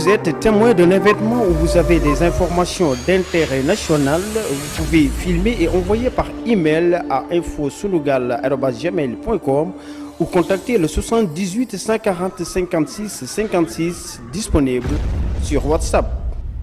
vous êtes témoin d'un événement où vous avez des informations d'intérêt national, vous pouvez filmer et envoyer par email à infosunugal@gmail.com ou contacter le 78 140 56 56 disponible sur WhatsApp.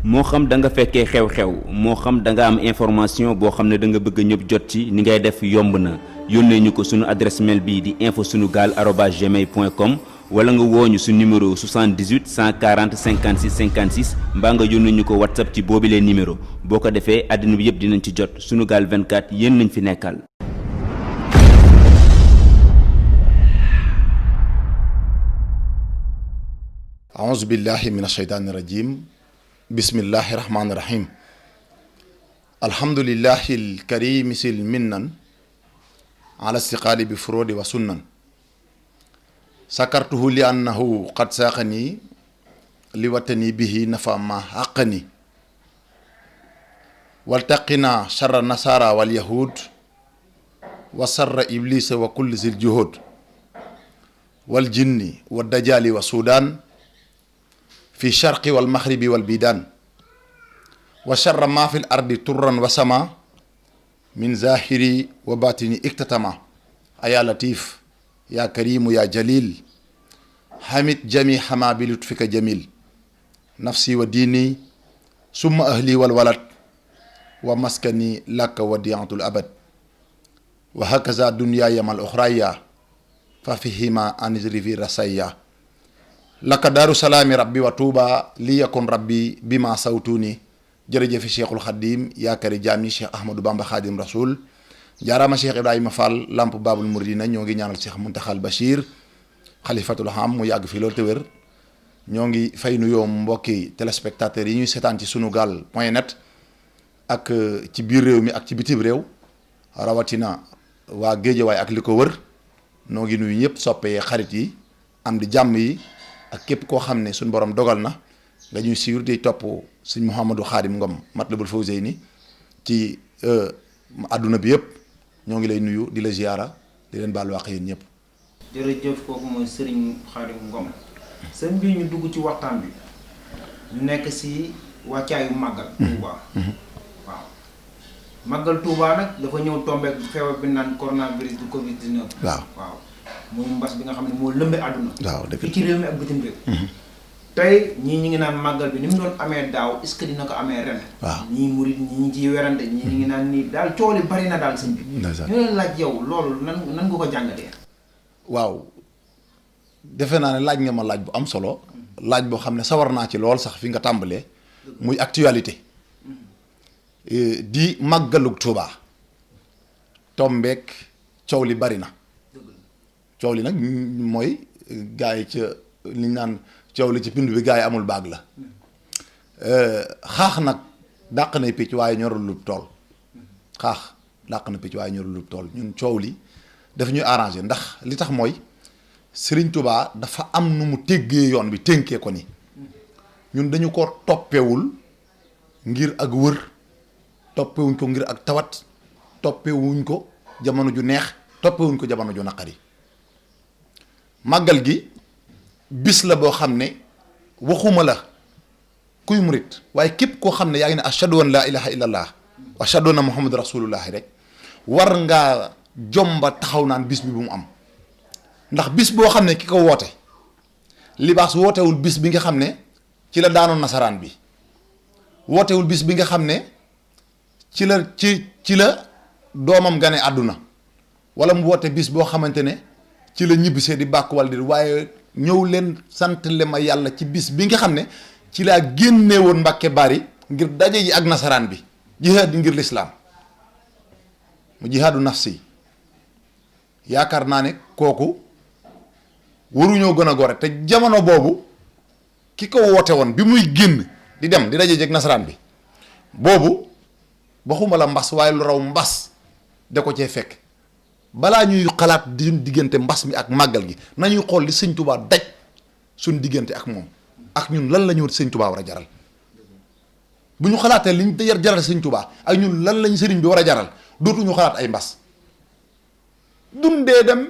moo xam da nga fekkee xew-xew moo xam da nga am information boo xam ne da nga bëgg ñëpp jot ci ni ngay def yomb na yónnee ñu ko sunu adresse mail bii di infosunugal@gmail.com wala nga wooñu su numéro 78 140 56 56 mbaa nga yónnee ñu ko WhatsApp ci boobilee numéro boo ko defee àddina bi yëpp dinañ ci jot Sunugal 24 yéen nañ fi nekkal. aouzu billahi min asheytaani rajim bismillahi rahmaani rahim alhamdulillahi alkarimi sil minnan ala istiqaali bi furoodi wa sunnan sakartuhu li annahu qad saaqani li watani bihi nafa ma xaqani waltaqina charra nasara wal yahud wa sarra iblisa wa kulli zil juhud wal jinni wa dajali wa sudan fi sharqi wal maghribi wal bidan wa sharra ma fi l ardi turran wa sama min zahiri wa batini iktatama aya latif ya karimu ya jalil hamid jami hama bi lutfika jamil nafsi wa dini summa ahli wal walad wa maskani laka wadiatul abad wa hakaza dunyaya mal ukhraya fa fihima anizri fi rasaya laka daaru salaami rabbi wa tuuba li yakun rabbi bima sawtuni jërëjëfi cheikhul xadim yaakari jaam yi cheikh ahmadou bamba xaadim rasoul jaaraama cheikh ibrahima fall lamp babul muridina ñoo ngi ñaanal cheikh muntaxal bachir xalifatul ham mu yàgg fi loolu te wér ñoo ngi fay nuyoo mbokki téléspectateurs yi ñuy seetaan ci sunugal.net ak ci biir réew mi ak ci bitim réew rawatina waa géejawaay ak li ko wër noo ngi nuyu ñëpp soppee xarit yi am di jàmm yi ak képp koo xam ne suñu borom dogal na nga ñuy suivre di topp sëñ Mouhamadou Khadim Ngom Matlabul Fawzeyni ci àdduna bi yëpp ñoo ngi lay nuyu di la ziyaara di leen baal wax yéen ñëpp. jërëjëf kooku mooy Serigne Khadim Ngom sëñ bi ñu dugg ci waxtaan bi ñu nekk si wàccaayu màggal. Touba waaw màggal Touba nag dafa ñëw tombeek feebar bi naan coronavirus du Covid 19. waaw. muy mbas bi nga xam ne moo lëmbe àdduna. waaw dëgg la ci réew mi ak bitim réew. tey ñii ñi ngi naan màggal bi ni mu doon amee daaw est-ce que dina ko amee ren. waaw ñii murit ñii ñi ciy werante ñii ñi ngi naan nii daal coow li bari na daal sëñ bi. ñu leen laaj yow loolu nan nga ko jàngatee. waaw defe naa ne laaj nga ma laaj bu am solo. laaj boo xam ne sawar naa ci lool sax fi nga tàmbalee. muy actualité. di màggalug Tuubaa. tombeek coow li bari na. coow li nag mooy gaa yi ca li ñu naan coow li ci pind bi gaa yi amul baag la xaax nag dàq na picc waaye ñorul lu tool xaax dàq na picc waaye ñorul lu tool ñun coow li daf ñuy arrangé ndax li tax mooy Serigne Touba dafa am nu mu téggee yoon bi tënkee ko ni ñun dañu ko toppewul ngir ak wër toppewuñ ko ngir ak tawat toppewuñ ko jamono ju neex toppewuñ ko jamono ju naqari màggal gi bis la boo xam ne waxuma la kuy murit waaye képp koo xam ne yaa ngi ne ashhadu an laa ilaha illallah wa ashhadu anna muhammad rasulullahi rek war ngaa jomba taxaw naan bis bi bu mu am ndax bis boo xam ne ki ko woote libaas wootewul bis bi nga xam ne ci la daanoon nasaraan bi wootewul bis bi nga xam ne ci la doomam gane àdduna wala mu woote bis boo xamante ne ci la ñibbisee di bàkk wala di waaye ñëw leen sant le ma yàlla ci bis bi nga xam ne ci laa génne woon Mbàkke Bari ngir daje ji ak nasaraan bi jihaad ngir lislaam mu jihaadu nafsi yaakaar naa ne kooku waruñoo gën a gore te jamono boobu ki ko woote woon bi muy génn di dem di daje ji ak nasaraan bi boobu waxuma la mbas waaye lu raw mbas da ko cee fekk balaa ñuy xalaat di diggante mbas mi ak màggal gi nañuy xool li sëñ Touba daj suñ diggante ak moom ak ñun lan la ñu sëñ Touba war a jaral bu ñu xalaatee liñ jaral sëñ Touba ak ñun lan lañ sëriñ bi war a jaral dootuñu xalaat ay mbas dun dee dem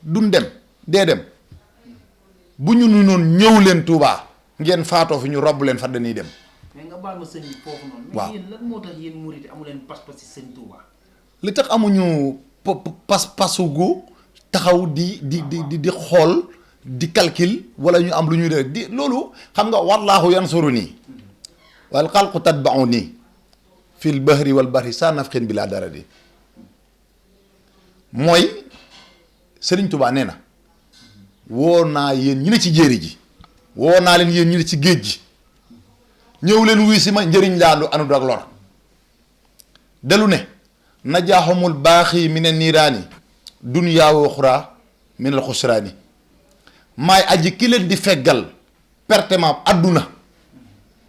dun dem dee dem bu ñu nu noonu ñëw leen Touba ngeen faatoo fi ñu robb leen fa dañuy dem. mais nga baal ma sëñ bi foofu noonu. waaw mais yéen lan moo tax yéen murit amu leen pas-pas ci sëñ Touba. li tax amuñu pas-pasu gu taxaw di xool di calcul wala ñu am lu ñuy def di loolu xam nga wallaahu yansuru nii wal xalqu tatba'u nii fil bahri wal bahri saa nafxin bi laa dara di mooy Sëriñ Touba nee na woo naa yéen ñi ne ci jéeri ji woo naa leen yéen ñi ne ci géej gi ñëw leen wuy si ma njëriñ laa anu ak lor delu ne najaaxumul baaxi min an niiraani dunyaa wa uxraa min al xusraani maay aji ki leen di feggal pertement adduna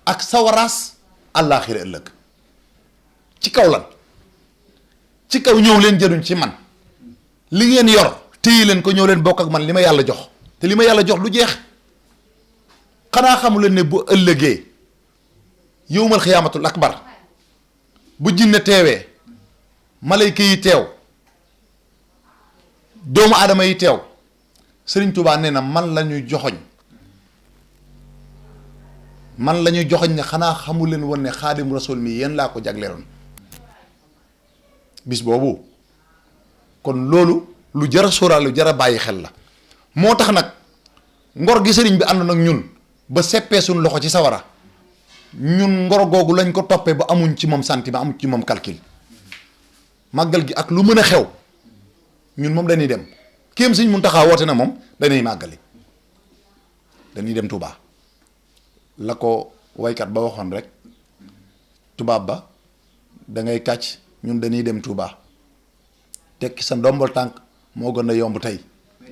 ak sawaraas àllaaxira ëllëg ci kaw lan ci kaw ñëw leen jëruñ ci man li ngeen yor téye leen ko ñëw leen bokk ak man li ma yàlla jox te li ma yàlla jox lu jeex xanaa xamu leen ne bu ëllëgee yowmal xiyaamatul akbar bu jinne teewee malayka yi teew doomu aadama yi teew Sëriñ Tuubaa nee na man la ñuy joxoñ ne xanaa xamu leen woon ne xaadim rasul mi yéen laa ko jagleeloon bis boobu kon loolu lu jara sóoraal lu jara bàyyi xel la moo tax nag ngor gi sëriñ bi ànd nag ñun ba seppee suñ loxo ci sawara ñun ngor googu lañ ko toppee ba amuñ ci moom sentiment amuñ ci moom calcul màggal gi ak lu mën a xew ñun moom dañuy dem kéem Sëriñ Muntaxa woote na moom dañuy màggali dañuy dem Touba la ko waykat ba waxoon rek tubaab ba da ngay kàcc ñun dañuy dem Touba tekki sa ndombal tànk moo gën a yomb tey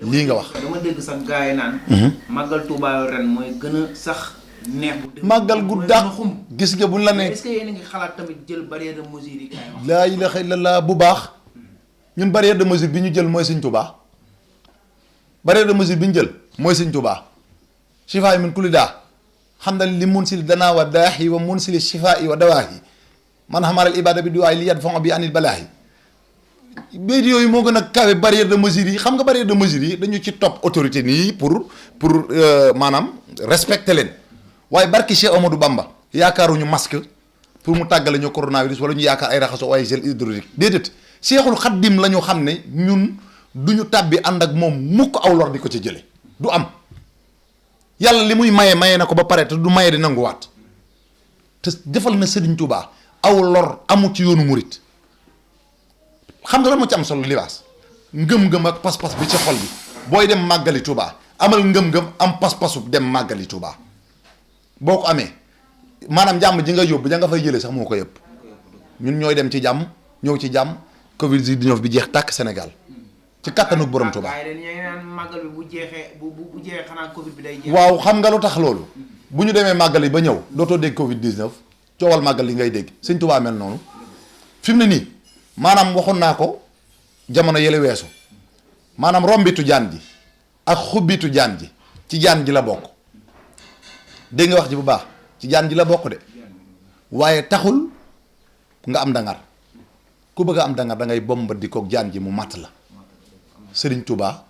lii nga wax. dama dégg sax gars yi naan. màggal Touba ren mooy gën a sax neex bu. màggal gu dàq gis nga buñ la nee. est-ce que yéen a ngi xalaat tamit jël barrière de mesure yi kay wax. laa ilaaha illallaah bu baax ñun barrière de mesure bi ñu jël mooy Sëñ Touba barrière de mesure bi ñu jël mooy Sëñ Touba shifaa min kulli daa xam na li mun sil danaa wa daaxi wa mun sili shifaa wa dawaahi man xamaral ibada bi duwaay li yadfa bi anil balaahi béykat yooyu moo gën a kawe barrière de mesure yi xam nga barrière de mesure yi dañu ci topp autorité nii pour maanaam respecter leen waaye barki Cheikh Amadou Bamba yaakaaruñu masque pour mu tàggale ñu coronavirus wala ñu yaakaar ay raxaso ay gel hydroalcoolique déedéet Cheikhul Xaddim la ñu xam ne ñun duñu tàbbi ànd ak moom mukk aw lor di ko ci jële du am yàlla li muy maye na ko ba pare te du maye di nanguwaat te defal na Sëriñ Tuubaa aw lor amu ci yoonu murit xam nga lan moo ci am solo libaas ngëm-ngëm ak pas-pas bi ci xol bi booy dem màggali Touba amal ngëm-ngëm am pas-pasu dem màggali Touba boo ko amee maanaam jàmm ji nga yóbbu ja nga fay jëlee sax moo ko yëpp ñun ñooy dem ci jàmm ñëw ci jàmm Covid 19 bi jeex tàkk Sénégal ci kattanu borom Touba. waaye dañuy naan màggal bi bu jeexee bu jeexee xanaa Covid bi day jeex. waaw xam nga lu tax loolu bu ñu demee màggali ba ñëw dootoo dégg Covid 19 coowal màggal li ngay dégg Sëñ Touba mel noonu fi mu ne nii. maanaam waxoon naa ko jamono yële weesu maanaam rombitu jaan ji ak xubbitu jaan ji ci jaan ji la bokk dégg nga wax ji bu baax ci jaan ji la bokk de waaye taxul nga am dangar ku bëgg a am dangar da ngay bombandikoog jaan ji mu màtt la Sëriñ Tuubaa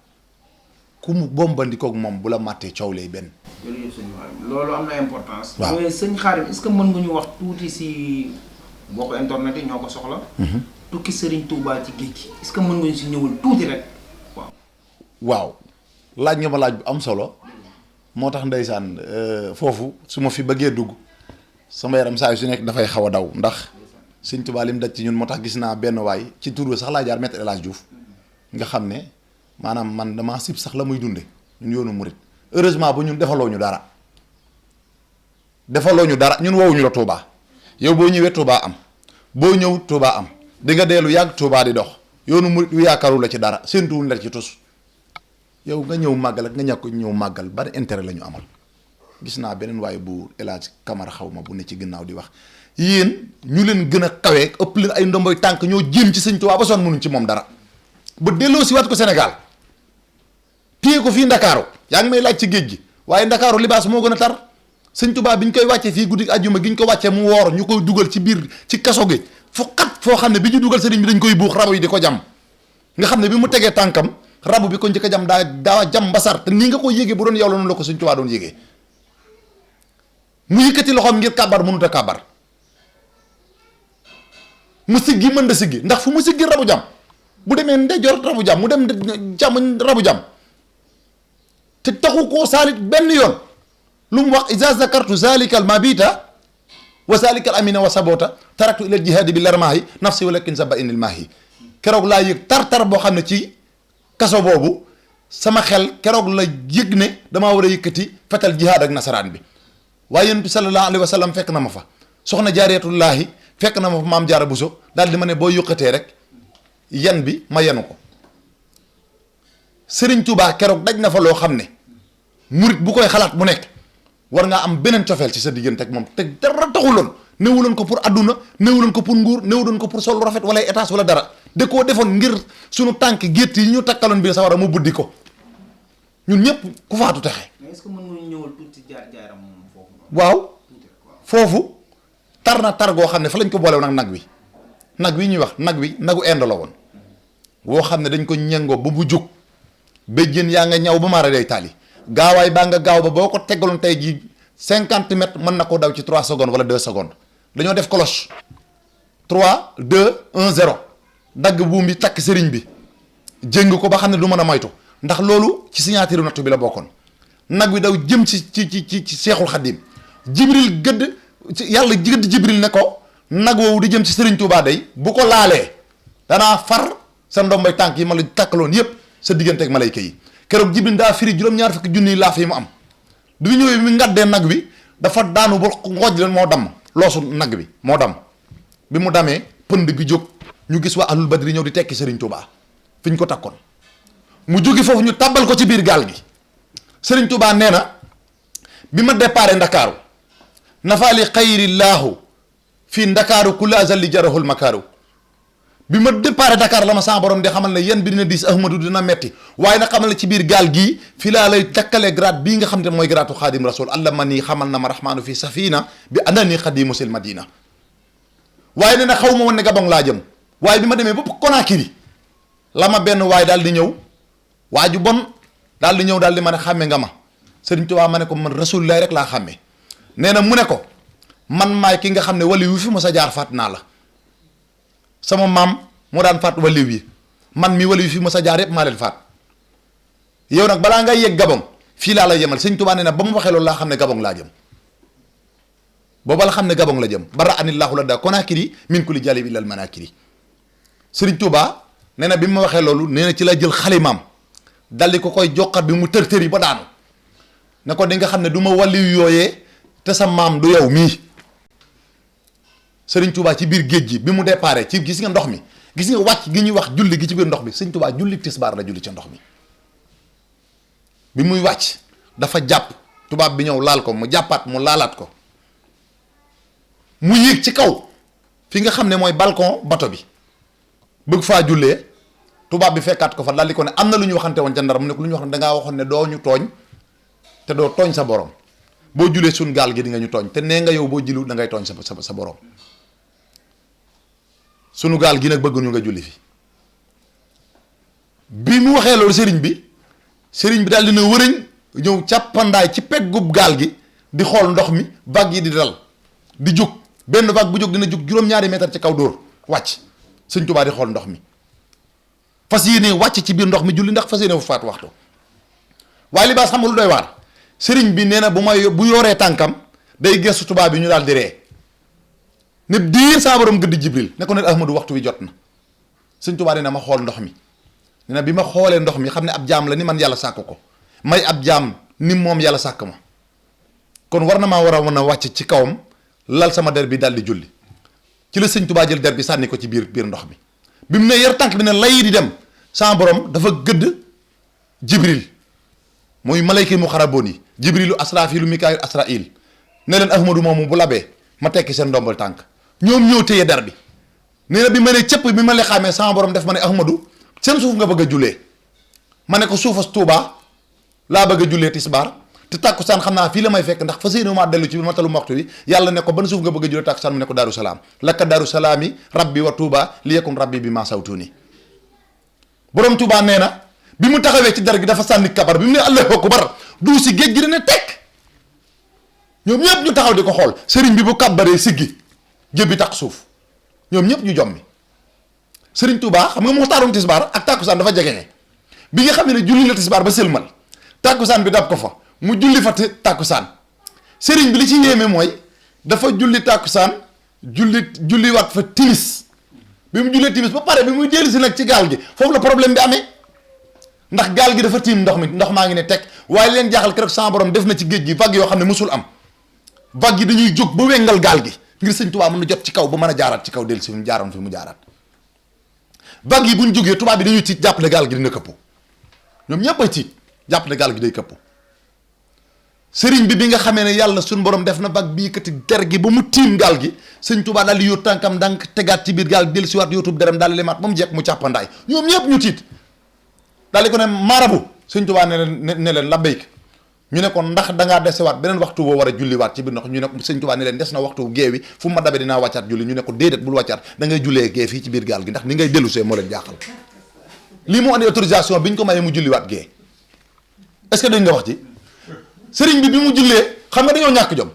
ku mu bombandikoog moom bu la màttee coow lay benn. jërëjëf sëñ Xaadim loolu am na importance. waaw mais sëñ Xaadim est-ce que mën nga ñu wax tuuti si boo ko internet yi ñoo ko soxla. tukki Serigne Touba ci géej gi est-ce que mën nga ñu si ñëwul tuuti rek waaw. waaw laaj nga ma laaj bu am solo moo tax ndeysaan foofu su ma fi bëggee dugg sama yaram saa yu su nekk dafay xaw a daw ndax Sëñ Touba lim daj ci ñun moo tax gis naa benn waay ci tur bi sax laa jaar Maître El Hadji Diouf nga xam ne maanaam man damaa sib sax la muy dunde ñun yoonu murit heureusement bu ñun defaloo ñu dara ñun woowuñu la Touba yow boo ñëwee Touba am boo ñëw Touba am. di nga dellu yàgg Touba di dox yoonu murit yu yaakaaru la ci dara séentuwuñ la ci tus yow nga ñëw màggal ak nga ñàkk ñëw màggal bari intérêt la ñu amal gis naa beneen waaye bu El Hadj Camara xaw ma bu ne ci ginnaaw di wax yéen ñu leen gën a kawee ëpp leen ay ndomboy tànk ñoo jéem ci Sëñ Touba ba sonn mënuñ ci moom dara ba delloo si waat ko Sénégal téye ko fii Ndakaaru yaa ngi may laaj ci géej gi waaye Ndakaaru libaas moo gën a tar Sëñ Touba bi ñu koy wàccee fii guddi ajjuma gi ñu ko wàccee mu woor ñu koy dugal ci biir ci kaso gi fu xat foo xam ne bi ñu dugal sëriñ bi dañ koy buux rabo yi di ko jàmm nga xam ne bi mu tegee tànkam rabu bi ko njëkk a jam daa jam mbasar te nii nga ko yégee bu doon yow la noonu la ko Sëñ Tuubaa doon yégee mu yëkkati loxoom ngir kàbbar mënut a kàbbar mu siggi mën da siggi ndax fu mu siggi rabu jam bu demee ndeyjoor rabu jam mu dem jàmm rabu jam te taxu koo saalit benn yoon lu mu wax iza zakartu zalika al mabita wa zalika al amina wa sabota taraktu ila al jihadi bi larmaahi nafsi walakin saba inil maahi keroog laa yëg tar-tar boo xam ne ci kaso boobu sama xel keroog la yëg ne damaa war a yëkkati fetal jihaad ak nasaraan bi waaye yonent bi sallallahu alayhi wa sallam fekk na ma fa soxna jaariyatullaahi fekk na ma fa maam jaara buso daal di ma ne boo yuqatee rek yan bi ma yenu ko Sëriñ Tuubaa keroog daj na fa loo xam ne murit bu koy xalaat bu nekk war ngaa am beneen cofeel ci sa diggante ak moom te dara taxuloon néewuloon ko pour adduna néewuloon ko pour nguur néewuloon ko pour sol rafet wala étage wala dara da koo defoon ngir sunu tànk gétt yi ñu takkaloon bi sawara mu buddi ko ñun ñëpp ku faatu texe. mais est-ce que mën nga ñëwal tuuti jaar-jaaram foofu. waaw foofu tar na tar goo xam ne fa lañ ko boolewoon ak nag wi ñuy wax nagu indo la woon woo xam ne dañ ko ñengoo ba bu jóg béjjén yaa nga ñaw ba maara day taali gaawaay baa nga gaaw ba boo ko teggaloon tey jii 50 mètres mën na koo daw ci 3 secondes wala 2 secondes dañoo def cloche 3 2 1 0 dagg buum bi takk sëriñ bi jéng ko ba xam ne du mën a moytu ndax loolu ci signature nattu bi la bokkoon nag wi daw jëm ci Seexul Xaddim Jibril gëdd yàlla gëdd Jibril ne ko nag woowu di jëm ci Sëriñ Tuubaa day bu ko laalee danaa far sa ndombay tànk yi ma la takkaloon yépp sa diggante ak malayka yi keroog Jibril daa firi juróom-ñaar fukki junniy laaf yi mu am bi mu ñëwee bi mu ngaddee nag wi dafa daanu ba ngooj leen moo damm loosu nag wi moo damm bi mu damee pënd bi jóg ñu gis waa ahlul badri ñëw di tekki Sëriñ Tuubaa fi ñu ko takkoon mu jógi foofu ñu tàbbal ko ci biir gaal gi Sëriñ Tuubaa nee na bi ma déparé ndakaaru nafaali xayrillaahu fii ndakaaru kulla azali jarahul makaaru bi ma déparé Dakar la ma sama borom di xamal ne yan bi dina diis ahmadu dina metti waaye nag xamal ne ci biir gaal gii fi laa lay takkalee grade bii nga xam te mooy gratu xaadim rasul allah ma nii xamal na ma rahmaanu fi safina bi anani xadimu sil madina waaye ne na xaw ma woon ne Gabon laa jëm waaye bi ma demee ba Conakry la ma benn waaye daal di ñëw waa ju bon daal di ñëw daal di ma ne xàmme nga ma Sëriñ Tuubaa ma ne ko man rasulullah rek laa xàmme nee na mu ne ko man maay ki nga xam ne wali wu fi ma sa jaar faat naa la sama maam moo daan faat waliw yi man mi waliw fi ma sa jaar yëpp maa leen faat yow nag balaa ngay yegg Gabon fii laa la yemal Sëñ Tuubaa nee na ba mu waxee loolu laa xam ne Gabon laa jëm booba la xam ne Gabon la jëm bara anillahu la da Conakry min kulli jalib illal manakiri Sëriñ Tuubaa nee na bi ma waxee loolu nee na ci la jël xalimaam daldi ko koy joxat bi mu tër yi ba daanu ne ko di nga xam ne du ma waliw yooyee te sa maam du yow mii Sëriñ Tuubaa ci biir géej gi bi mu déparé ci gis nga ndox mi gis nga wàcc gi ñuy wax julli gi ci biir ndox mi Sëriñ Tuubaa julli tisbaar la julli ca ndox mi bi muy wàcc dafa jàpp tubaab bi ñëw laal ko mu jàppaat mu laalaat ko mu yéeg ci kaw fi nga xam ne mooy balcon bato bi bëgg faa jullee tubaab bi fekkaat ko fa daal di ko ne am na lu ñu waxante woon ca Ndar mu ne ko lu ñu wax ne dangaa waxoon ne doo ñu tooñ te doo tooñ sa borom boo julee suñ gaal gi di nga ñu tooñ te nee nga yow boo jilu da ngay tooñ sa borom sunu gaal gi nag bëgguñu nga julli fi bi mu waxee loolu sëriñ bi daal dina wërëñ ñëw càppandaay ci peggub gaal gi di xool ndox mi vague yi di dal di jóg benn vague bu jóg dina jóg juróom-ñaari mètre ci kaw dóor wàcc Sëñ Tuubaa di xool ndox mi fas yéene wàcc ci biir ndox mi julli ndax fas yéene fu faat waxtu waaye li baas xam nga lu doy waar sëriñ bi nee na bu yoree tànkam day gëstu tubaab bi ñu daal di ree ne diir saa borom gëdd Jibril ne ko ne Ahmadu waxtu wi jot na Sëñ Tuubaa nee na ma xool ndox mi nee na bi ma xoolee ndox mi xam ne ab jaam la ni man yàlla sàkk ko may ab jaam ni moom yàlla sàkk ma kon war na maa war a mën a wàcc ci kawam lal sama der bi daal di julli ci la Sëñ Tuubaa jël der bi sànni ko ci biir ndox mi bi mu ne yar tànk bi ne lay di dem saa borom dafa gëdd Jibril muy malayka mu xaraboon yi Jibrilu Asraafilu Mikaayil Asrail ne leen Ahmadu moomu bu labee ma tekki seen ndombal tànk ñoom ñëw téye der bi nee na bi ma ne cëpp bi ma le xamee sama borom def ma ne Ahmadu seen suuf nga bëgg a jullee ma ne ko suufas Tuubaa laa bëgg a jullee tisbaar te tàkkusaan xam naa fii la may fekk ndax fa séenu maa dellu ci biir matalu waxtu bi yàlla ne ko ban suuf nga bëgg a jullee tàkkusaan mu ne ko Daaru Salaam lakka Daaru Salaami rabbi wa Tuubaa li yakun rabbi bi maa sawtuuni borom Tuubaa nee na bi mu taxawee ci der gi dafa sànni kabar bi mu ne allahu akbar du si géej gi dana tekk ñoom ñëpp ñu taxaw di ko xool sëriñ bi bu kabaree siggi jëbbi tax suuf ñoom ñëpp ñu jommi. sëriñ Touba xam nga muxtaarum tisbaar ak tàkkusaan dafa jegeñe bi nga xam ne julli la tisbaar ba sëlmal tàkkusaan bi dab ko fa mu julli fa tàkkusaan sëriñ bi li ci yéeme mooy dafa julli tàkkusaan julli waat fa timis bi mu jullee timis ba pare bi muy dellu si nag ci gaal gi foofu la problème bi amee ndax gaal gi dafa tiim ndox maa ngi ne teg waaye leen jaaxal keroog sama borom def na ci géej gi vague yoo xam ne musul am vague yi dañuy jóg ba wengal gaal gi ngir sëñ Touba mën na jot ci kaw ba mën a jaaraat ci kaw dellu si fi mu jaaroon fi mu jaaraat vague yi bu ñu jógee tubaab bi dañuy tiit jàpp ne gaal gi dina këppu ñoom ñëpp ay tiit jàpp ne gaal gi day këppu sëriñ bi nga xamee ne yàlla suñu borom def na vague bi yëkkati der gi ba mu tiim gaal gi sëñ Touba daal di yóot tànkam ndànk tegaat ci biir gaal gi dellu si waat yóotub derem daal di lemaat ba mu jekk mu càppandaay ñoom ñëpp ñu tiit daal di ko ne maarabu sëñ Touba ne leen labbayk ñu ne ko ndax dangaa desewaat beneen waxtu boo war a julliwaat ci biir ndox ñu ne ko sëñ Touba ne leen des na waxtu géewi fu ma dabe dinaa wàccaat julli ñu ne ko déedéet bul wàccaat da ngay jullee gée fii ci biir gaal gi ndax ni ngay dellu see moo leen jaaxal lii moo andi autorisation bi ñu ko mayee mu julliwaat gée est-ce que dañ nga wax ci sëriñ bi mu jullee xam nga dañoo ñàkk jom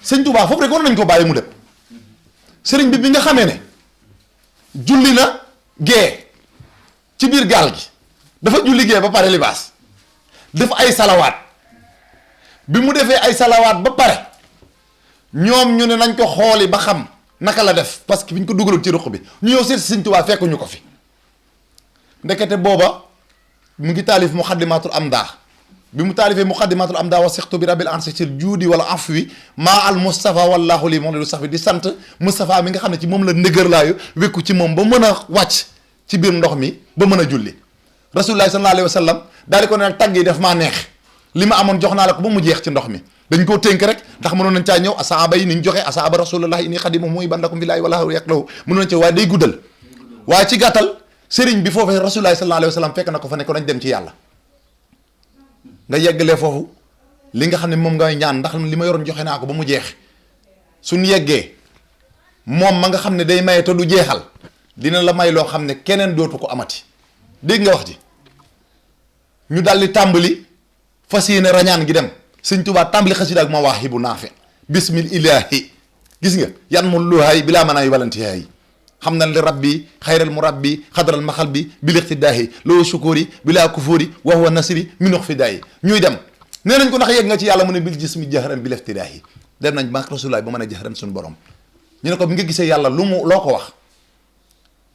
sëñ Touba foofu rek war nañ ko bàyyi mu dem sëriñ bi nga xamee ne julli na gée ci biir gaal gi dafa julli gée ba pare libaas def ay salawaat bi mu defee ay salawaat ba pare ñoom ñu ne nañ ko xooli ba xam naka la def parce que bi ñu ko dugaloon ci ruq bi ñu ñëw seet sëñ Touba fekkuñu ko fi ndekete booba mu ngi taalif muqaddimatul amdah bi mu taalifee muqaddimatul amdah wa sextu bi rabil ansacil juudi wala afwi maa al Moustapha wallahu li moom la du sax bi di sant Moustapha mi nga xam ne ci moom la ndëgër laayu wékku ci moom ba mën a wàcc ci biir ndox mi ba mën a julli rasulullah sallallahu alayhi wa sallam daal di ko ne nag tagg yi def maa neex li ma amoon jox naa la ko ba mu jeex ci ndox mi dañ koo tënk rek ndax mënoon nañ caa ñëw asaaba yi niñ joxe asaaba rasulullah ini xadimu muy bandakum billahi wala yaqlahu mënoon nañ ca waaye day guddal waaye ci gàttal sëriñ bi foofu rasulullah sallallahu alayhi wa sallam fekk na ko fa ne ko nañ dem ci yàlla nga yeggalee foofu li nga xam ne moom ngay ñaan ndax li ma yoroon joxe naa ko ba mu jeex suñ yeggee moom ma nga xam ne day maye te du jeexal dina la may loo xam ne keneen dootu ko amati dégg nga wax ji ñu daal di tàmbali fas yéene rañaan gi dem sëñ Touba tàmbali xasida ak mawaahibu naafi bismil ilaahi gis nga yan mu luhaay bilaa mën ay walantihaay xam na li rabbi xayral mu rabbi xadaral maxal bi bil iqtidaahi loo sukóori bilaa kufóori wa huwa nasri minox fi daayi ñuy dem nee nañ ko ndax yegg nga ci yàlla mu ne bil jismi jahran bil iqtidaahi dem nañ maak rasulaay ba mën a jahran suñu borom ñu ne ko bi nga gisee yàlla lu mu loo ko wax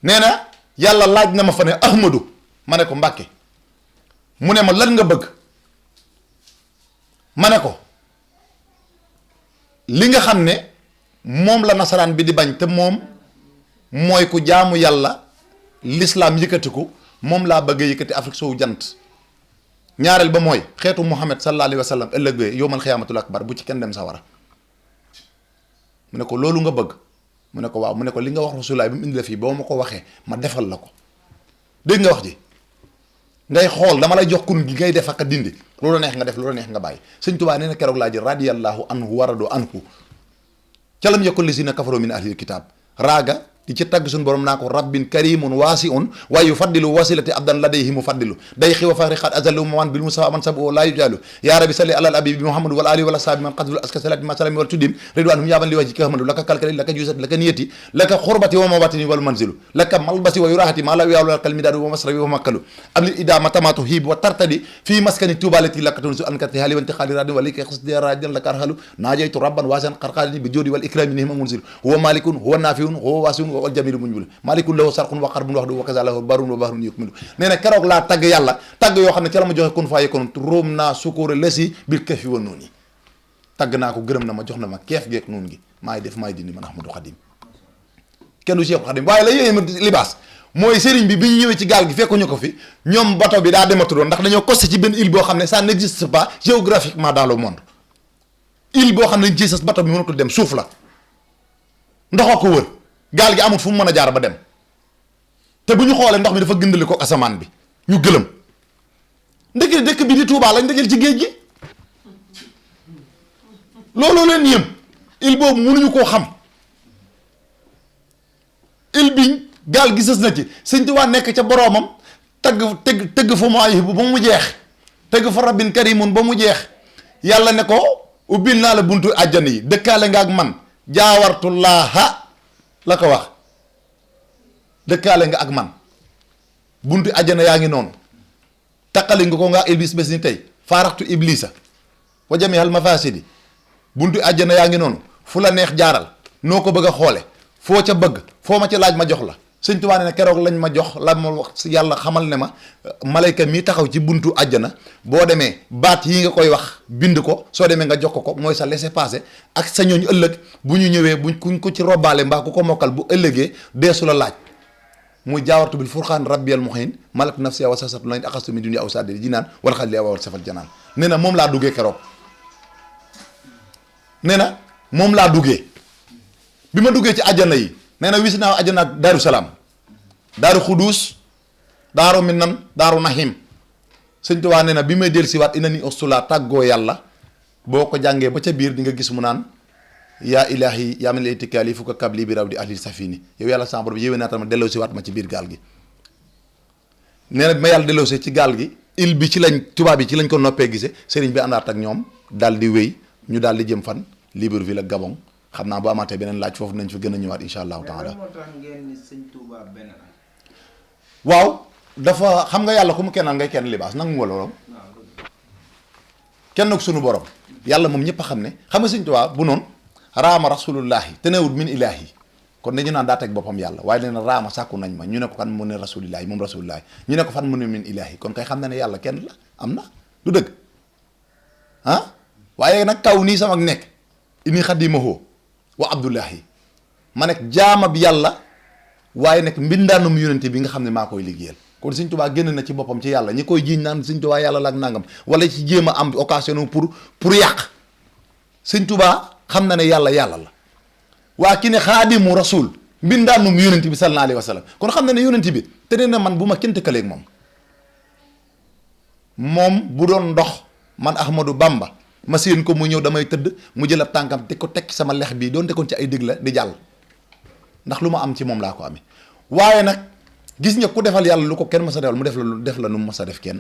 nee na yàlla laaj na ma fa ne ahmadu ma ne ko mbàkke mu ne ma lan nga bëgg ma ne ko li nga xam ne moom la nasaraan bi di bañ te moom mooy ku jaamu yàlla l'islam yëkkatiku moom laa bëgg a yëkkati Afrique soowu jant ñaareel ba mooy xeetu Muhammad sallallahu alayhi wa sallam ëllëg bee yowmal xiyaamatul akbar bu ci kenn dem sawara mu ne ko loolu nga bëgg mu ne ko waaw mu ne ko li nga wax rasulaay bi mu indi la fii boo ma ko waxee ma defal la ko dégg nga wax ji ngay xool dama lay jox kun gi ngay def ak a dindi loolu neex nga def loolu neex nga bàyyi sëñ Tuubaa nee na keroog laa ji radiyallahu anhu warado anhu calam yakul lisina kafaru min ahlil kitab raaga di ci tagg suñu borom naa ko rabbin karimun waasiun waaye yu faddilu wasilati abdan ladayhi mu faddilu day xiw a faxri xat azalu man bil musafa man sabu laa yujalu yaa rabbi salli alal abi bi muhammadu wal ali wala saabi man qadlu aska salati ma salami wal tuddim ridwanhum yaban li wajhi kahmadu laka kalkali laka jusat laka niyati laka xurbati wa mawatini wal manzilu laka malbasi wa yurahati ma la yawla kalmidadu wa masrabi wa makkalu abli idama tamatu hib wa tartadi fi maskani tubalati laka tunsu ankati hali wanti khali radin walika khasdi rajan laka arhalu najaytu rabban wasan qarqalini bi jodi wal ikrami nihma munzil huwa malikun huwa nafiun huwa wasiun wal jamilu muñul malikun lahu sarqun wa qarbun waxdu wa kaza lahu barun wa bahrun yukmilu nee na keroog laa tagg yàlla tagg yoo xam ne ca la ma joxe kun faa yekkoon róom naa sukóora lesi bil kefi wa noonu yi tagg naa ko gërëm na ma jox na ma keef geek noonu gi maay def maay dindi man Ahmadou Khadim kenn du Cheikh Khadim waaye la yéeme libaas mooy sëriñ bi ñu ñëwee ci gaal gi fekkuñu ko fi ñoom bato bi daa dematu doon ndax dañoo costé ci benn île boo xam ne ça n'existe pas géographiquement dans le monde île boo xam ne ci sas bato bi mënatul dem suuf la ndox ko wër gaal gi amul fu mu mën a jaar ba dem te bu ñu xoolee ndox mi dafa gëndali ko asamaan bi ñu gëlëm ndeke dëkk bi di Touba lañ ndegel ci géej gi looloo leen yëm île boobu mënuñu koo xam île bi gaal gi sës na ci sëñ Tuubaa nekk ca boroomam tëgg fa Mawaahibu ba mu jeex tëgg fa rabbin karimun ba mu jeex yàlla ne ko ubbil naa la buntu àjjana yi dëkkaale nga ak man jaawartullaaha la ko wax dëkkaale nga ak man buntu àjjana yaa ngi noonu taqali nga ko nga iblis bés ni tey faaraxtu iblisa wa jamihal mafasidi buntu àjjana yaa ngi noonu fu la neex jaaral noo ko bëgg a xoole foo ca bëgg foo ma ca laaj ma jox la sëñ Tuubaa ne keroog lañ ma jox la ma wax yàlla xamal ne ma malayka mi taxaw ci buntu àjjana boo demee baat yi nga koy wax bind ko soo demee nga jox ko mooy sa laissez-passer ak sa ñooñu ëllëg bu ñu ñëwee buñ kuñ ko ci robbaale mbaa ku ko mokkal bu ëllëgee deesu la laaj muy jaawartu bil furqaan rabbiyal muhin malak nafsiya wa sasatu lañ axastu min dunya aw saddi jinaan wala xal li awal safal janaan nee na moom laa duggee keroog nee na moom laa duggee bi ma duggee ci àjjana yi nee na wis naa àjjana ak daaru salaam daaru xuduus daaru minan daaru nahim sëñ Tuubaa nee na bi may del si waat ina ni ostula tàggoo yàlla boo ko jàngee ba ca biir di nga gis mu naan yaa ilaahi yaa man itikaali fu ko kabli bi raw di ahli safini yow yàlla sama borom yéwee naa tam ma delloo si waat ma ci biir gaal gi nee na bi ma yàlla delloo si ci gaal gi il bi ci lañ tubaab yi ci lañ ko noppee gisee sëriñ bi àndaat ak ñoom daal di wéy ñu daal di jëm fan Libreville ak Gabon xam naa bu amaatee beneen laaj foofu nañ fi gën a ñëwaat insha allahu taala. moo tax ngeen ni sëñ Touba benn la. waaw dafa xam nga yàlla ku mu kennal ngay kenn libaas nangu nga loolu kenn ak sunu borom yàlla moom ñëpp a xam ne xam nga sëñ Tuubaa bu noonu raama rasulullahi te newut min ilaahi kon dañu naan daa teg boppam yàlla waaye nee na raama sàkku nañ ma ñu ne ko kan mu ne rasulillahi moom rasulillahi ñu ne ko fan mu ne min ilaahi kon kay xam na ne yàlla kenn la am na du dëgg ah waaye nag kaw nii sama nekk ini xadimahu wa abdullahi ma nekk jaamab yàlla waaye nag mbindaanum yonente bi nga xam ne maa koy liggéeyal kon sëñ Tuubaa génn na ci boppam ci yàlla ñi koy jiiñ naan sëñ Tuubaa yàlla la ak nangam wala ci jéem a am occasion pour yàq sëñ Tuubaa xam na ne yàlla yàlla la waa ki ne xaadimu rasul mbindaanum yonente bi sallallahu alayhi wa sallam kon xam na ne yonente bi te nee na man bu ma kenn tëkkaleeg moom bu doon ndox man Ahmadou Bamba ma séen ko mu ñëw damay tëdd mu jël ab tànkam te ko tekki sama lex bii doon tekkoon ci ay dégg la di jàll ndax lu ma am ci moom laa ko amee waaye nag gis nga ku defal yàlla lu ko kenn mës a defal mu def la nu mu mës a def kenn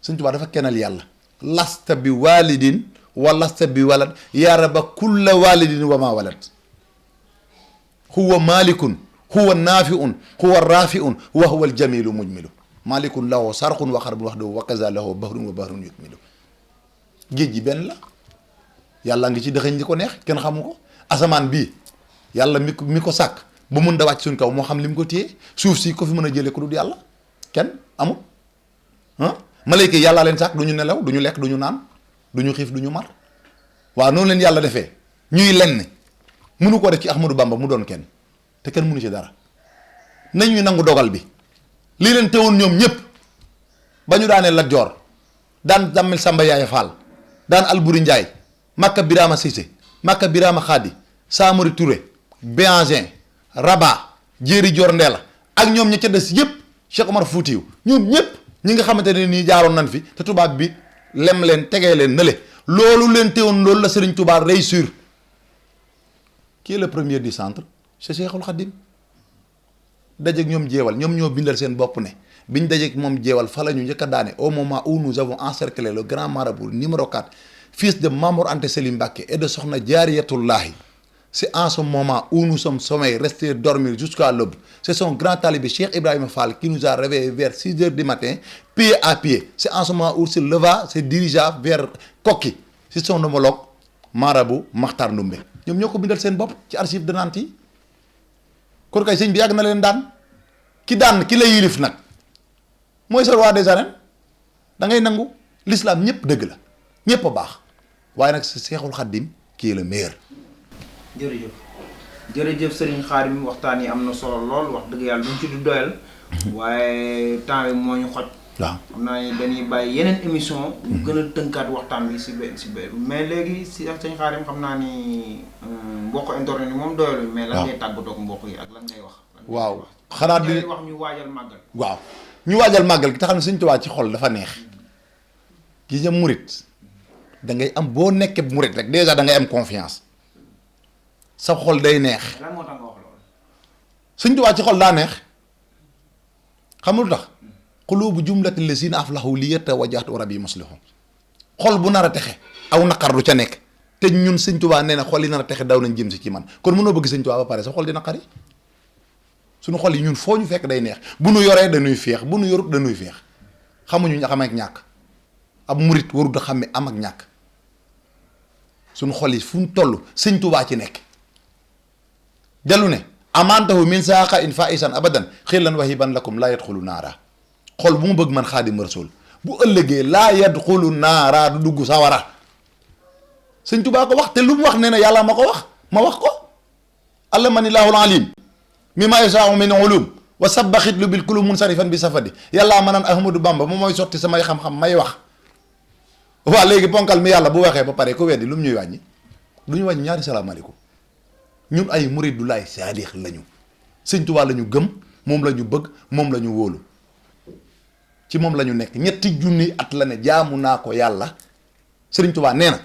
Sëñ Tuubaa dafa kennal yàlla lasta bi walidin wa lasta bi walad yaa raba kulla walidin wa ma walad huwa malikun huwa naafiun huwa rafiun wa huwa aljamilu mujmilu malikun lahu sarxun wa xarbun waxdahu wa kaza lahu bahrun wa bahrun yukmilu géej gi benn la yàlla ngi ci dëxëñ li ko neex kenn xamu ko asamaan bii yàlla mi ko sàkk ba mun da wàcc suñ kaw moo xam li mu ko téye suuf si ko fi mën a jëlee ko du yàlla kenn amul malayka yi yàllaa leen sàkk du ñu nelaw du ñu lekk du ñu naan du ñu xiif du ñu mar waaw noonu leen yàlla defee ñuy lenn mënu ko def ci Ahmadou Bamba mu doon kenn te kenn mënu ci dara nañuy nangu dogal bi lii leen teewoon ñoom ñëpp ba ñu daanee Lat Joor daan Damel Samba Yaay Fall daan Alburi Njaay Makka Birama Cissé Makka Birama Khadi Samori Touré Béhangin Rabat Jéeri Joor Ndeela ak ñoom ña ca des yëpp Cheikh Omar Foutiou ñoom ñëpp ñi nga xamante ne nii jaaroon nañ fi te tubaab bi lem leen tegee leen nële loolu leen teewoon loolu la Serigne Touba réussir qui est le premier du centre c'est Cheikhul Khadim dajeeg ñoom jeewal ñoom ñoo bindal seen bopp ne biñ dajeeg moom jeewal fa la ñu njëkk a daane au moment où nous avons encerclé le grand marabout numéro 4 fils de Mamour Anta Sali Mbacké et de Sokhna Jaariyatullahi c'est en ce moment où nous sommes sommeil restés dormir jusqu'à l'aube c'est son grand talibé Cheikh Ibrahima Fall qui nous a réveillés vers 6 heures du matin pied à pied c'est en ce moment où il se leva se dirigea vers Kokki c'est son homologue marabout Makhtar Ndoumbe ñoom ñoo ko bindal seen bopp ci archive de Nantes yi kon kay sëñ bi yàgg na leen daan ki la yilif nag mooy sa roi des arènes da ngay nangu l'islam ñëpp dëgg la ñëpp a baax waaye nag sa Seexul Xaddim qui est le meilleur. jërëjëf Serigne Khadim waxtaan yi am na solo lool wax dëgg yàlla duñ ci du doyal waaye temps bi moo ñu xoj. waaw xam naa ne dañuy bàyyi yeneen émission ñu gën a tënkaat waxtaan bi si benn mais léegi si Serigne Khadim xam naa ni mbokk internet yi moom doyalul. mais lan ngay tàggatoo ak mbokk yi ak lan ngay wax. waaw xanaa di wax ñu waajal màggal. waaw ñu waajal màggal gi te xam ne Sëñ Tuubaa ci xol dafa neex gis nga murit da ngay am boo nekkee murit rek déjà da ngay am confiance sa xol day neex. lan moo tax nga wax loolu. Sëñ Tuubaa ci xol daa neex xam nga lu tax qulubu jumlati lazina aflahu li yatawajjahtu rabbi muslihu xol bu nar a texe aw naqar du ca nekk te ñun sëñ Tuubaa nee na xol yi nar a texe daw nañ jëm si ci man kon mënoo bëgg sëñ Tuubaa ba pare sa xol di naqari suñu xol yi ñun foo ñu fekk day neex bu nu yoree dañuy féex bu nu yorut dañuy féex xamuñu xam ak ñàkk ab murit warut a xam ne am ak ñàkk suñu xol yi fu mu toll sëñ Tuubaa ci nekk dellu ne amantahu min saaqa in faisan abadan xillan wahiban lakum laa yadxulu naara xol bu mu bëgg man xaadim rasul bu ëllëgee laa yadxulu naara du dugg sawara sëñ Tuubaa ko wax te lu mu wax nee na yàlla ma ko wax ma wax ko allamani laahul alim mimma yasaau min ulum wa sabba xitlu bil kulum munsarifan bi safadi yàllaa ma naan Ahmadou Bamba moom mooy sotti samay xam-xam may wax waa léegi ponkal mi yàlla bu waxee ba pare ko weddi lu mu ñuy wàññi du ñu wàññi ñaari salaamaaleykum ñun ay muridu laay saadix lañu sëñ Tuubaa la ñu gëm moom la ñu bëgg moom la ñu wóolu ci moom la ñu nekk ñetti junni at la ne jaamu naa ko yàlla sëriñ Tuubaa nee na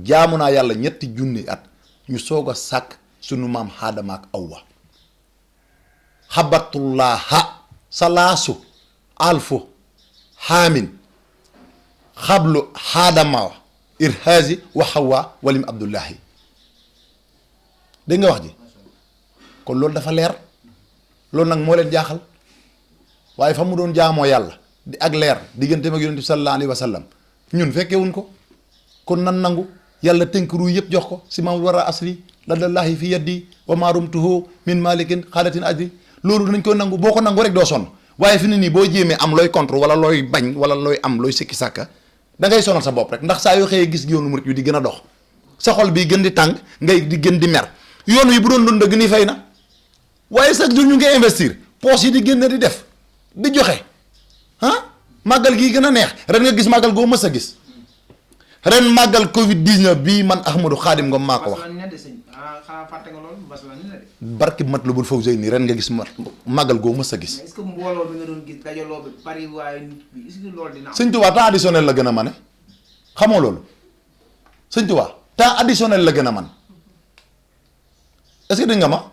jaamu naa yàlla ñetti junni at ñu soog a sàkk sunu maam Aadama ak Awwa xabatullaha salaasu alfu xaamin xablu Aadama irhaasi wa Hawa walim Abdullahi dégg nga wax ji kon loolu dafa leer loolu nag moo leen jaaxal waaye fa mu doon jaamoo yàlla di ak leer digganteem ak yonent bi sallallahu alayhi wa sallam ñun fekkewuñ ko kon nan nangu yàlla tënk ru yëpp jox ko si maam war a asri ladallahi fi yaddi wa maarumtuhu min malikin xaalatin ajri loolu dinañ koy nangu boo ko nangu rek doo sonn waaye fi ne nii boo jéemee am looy contre wala looy bañ wala looy am looy sikki sàkka da ngay sonal sa bopp rek ndax saa yoo xëyee gis yoonu murit yu di gën a dox sa xol bi gën di tàng ngay di gën di mer yoon wi bu doon doon dëgg nii fay na waaye chaque jour ñu ngi investir poos yi di génn di def di joxe ah màggal gii gën a neex ren nga gis màggal goo mës a gis ren màggal Covid 19 bii man Ahmadou Khadim Ngom maa ko wax. barki Matlabul Fawzayni ren nga gis màggal goo mës a gis. est-ce que mbooloo bi nga doon gis dajaloo bi bari waaye nit bi est-ce que loolu dina am. Sëñ Tuubaa temps additionnel la gën a mane xamoo loolu Sëñ Tuubaa temps additionnel la gën a man est-ce que dégg nga ma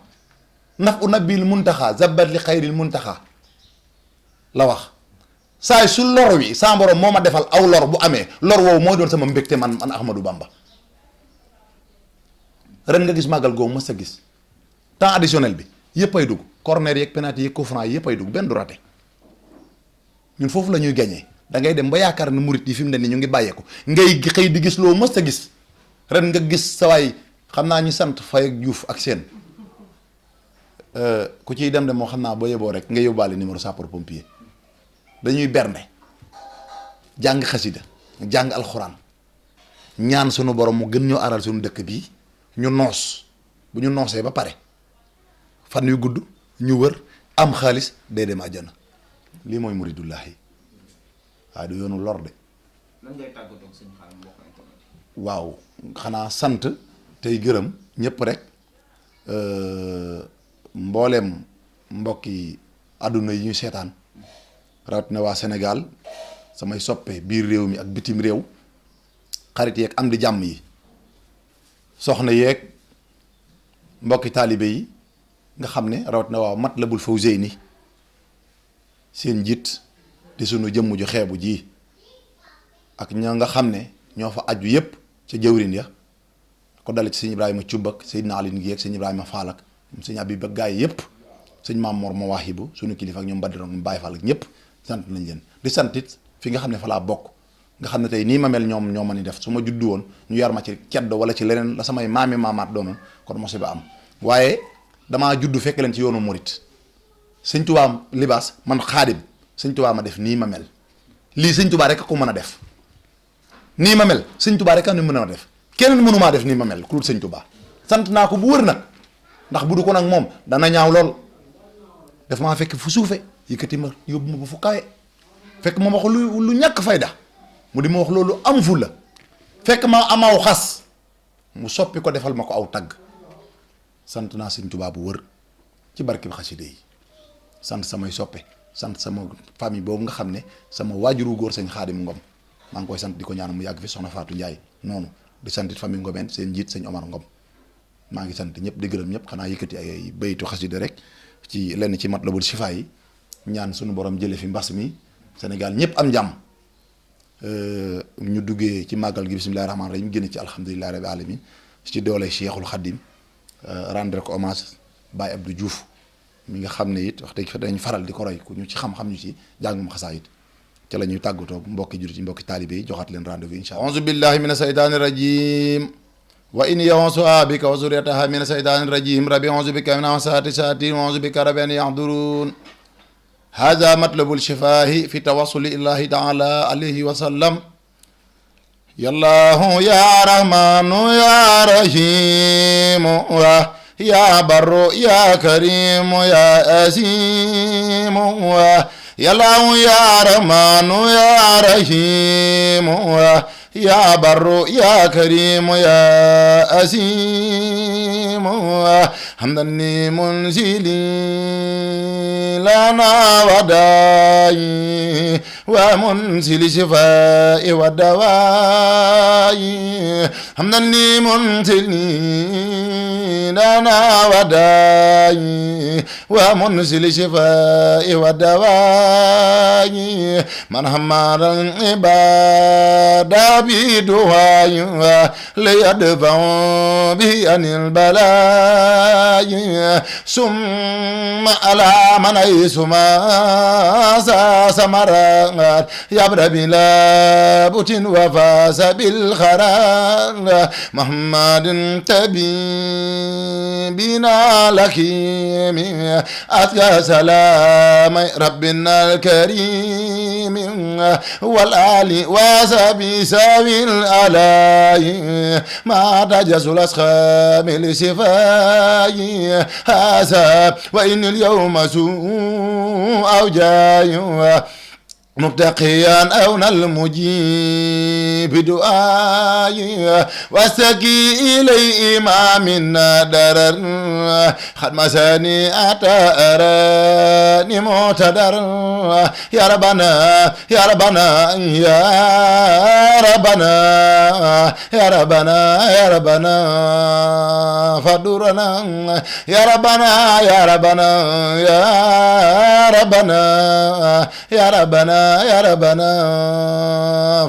naf u nabil muntaxa zabat li xayril muntaxa la wax saay su lor wi saa borom moo ma defal aw lor bu amee lor woowu moo doon sama mbégte man Ahmadou Bamba ren nga gis màggal googu mës a gis temps additionnel bi yëpp ay dugg corner yeeg penalty yeeg coup franc yëpp ay dugg benn du raté ñun foofu la ñuy gañee da ngay dem ba yaakaar ne murit yi fi mu ne nii ñu ngi bàyyeeku ngay xëy di gis loo mës a gis ren nga gis sawaay xam naa ñu sant Faye ak Diouf ak seen ku ciy dem de moo xam naa boo yeboo rek nga yóbbaale numéro sapeur pompier dañuy bernde jàng xasida jàng alxuraan ñaan sunu borom mu gën ñoo aral sunu dëkk bii ñu noos bu ñu noosee ba pare fan yu gudd ñu wër am xaalis day dem àjjana lii mooy muridullahi waaye du yoonu lor de. lan ngay tàggatoo ak sëñ Xaadim mbokk internet. waaw xanaa sant tey gërëm ñëpp rek mbooleem mbokki àdduna yi ñu seetaan rawatina waa Sénégal samay soppe biir réew mi ak bitim réew xarit yeeg am di jàmm yi soxna yeeg mbokki taalibe yi nga xam ne rawatina waa Matlabul Fawzayni seen njiit di sunu jëmm ju xeebu ji ak ña nga xam ne ñoo fa aju yépp ca jëwrin ya ko dale ci sëñ Ibrahima Cubb ak Seydina Alioune Guèye ak sëñ Ibrahima Fall ak sëñ Abib ak gaay yépp sëñ Maam Mor Mawaahibu sunu kilifa ak ñoom Badara ak Baye Fall ak ñëpp sant nañ leen di santit fi nga xam ne fa laa bokk nga xam ne tey nii ma mel ñoom ñoo ma ni def su ma juddu woon ñu yar ma ci ceddo wala ci leneen la samay maami maamaat doonoon kon musiba am waaye damaa juddu fekk leen ci yoonu murit sëñ Tuubaa libaas man Xaadim sëñ Tuubaa ma def nii ma mel lii sëñ Tuubaa rek a ko mën a def nii ma mel sëñ Tuubaa rek a ni mën a def keneen mënumaa def nii ma mel ku dul sëñ Tuubaa sant naa ko bu wër nag ndax bu du ko nag moom dana ñaaw lool daf maa fekk fu suufe yëkkati ma yóbbu ma ba fu kawe fekk ma wax lu ñàkk fayda mu di ma wax loolu am fu la fekk ma amaw xas mu soppi ko defal ma ko aw tagg sant naa sëñ Tuubaa bu wër ci barkeb xasida yi sant samay soppe sant sama famille boobu nga xam ne sama waajuru góor sëñ Xaadim Ngom maa ngi koy sant di ko ñaan mu yàgg fi soxna Fatou Ndiaye noonu di santit famille Ngomeen seen njiit sëñ Omar Ngom maa ngi sant ñëpp di gërëm ñëpp xanaa yëkkati ay baytu xasida rek ci lenn ci Matlabul Chifa yi ñaan sunu borom jële fi mbas mi Sénégal ñëpp am jàmm ñu duggee ci màggal gi bismillahi rahmaani rahim génn ci alhamdulillahi rabbil alamin ci doole Cheikhul Khadim rendre ko hommage Baye Abdou Diouf mi nga xam ne it wax dëgg fa dañu faral di ko roy ku ñu ci xam-xam ñu ci jàngum xasaayit ca la ñuy tàggatoo mbokki jur ci mbokki taalibe yi joxaat leen rendez-vous insha Allah a'uuzu billahi mina shaytaani rajim wa in ya'uuzuha bika wa zurriyataha mina shaytaani rajim rabbi a'uuzu bika min hamazaati shayaatiin wa a'uuzu bika rabbi an yahduruun هذا مطلب الشفاء في توصل الله تعالى عليه وسلم يا الله يا رحمن يا رحيم يا بر يا كريم يا أسيم يا الله يا رحمن يا رحيم يا بر يا كريم يا أسيم حمدا منزلي لنا وداي ومنزل شفاء ودواء حمدا منزلي لنا وداي ومنزل شفاء ودواء من همر العباد بدعاء ليدفع به عن البلاء ثم على من يسمى سمرات يبرى بلا بوت وفاس بالخرار محمد تبيبنا لكيم أتقى سلام ربنا الكريم والآل وسبي سبي الآلاء ما تجس الأسخام لشفاء هذا وإن اليوم سوء أو جاي مبتقيا أون المجيب دعائي واستقي إلي ما منا درر خد مساني أتأراني معتدر يا ربنا يا ربنا يا ربنا يا ربنا يا ربنا فدورنا يا ربنا يا ربنا يا ربنا يا ربنا يا ربنا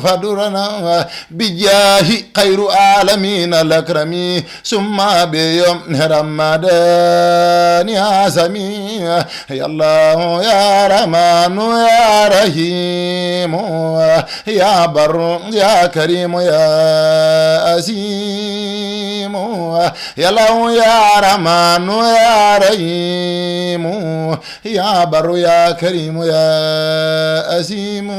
فدورنا بجاه خير عالمين الأكرمين ثم بيوم رمضان يا سمي يا الله يا رحمن يا رحيم يا بر يا كريم يا أسيم يا الله يا رحمن يا رحيم يا بر يا كريم يا أسيم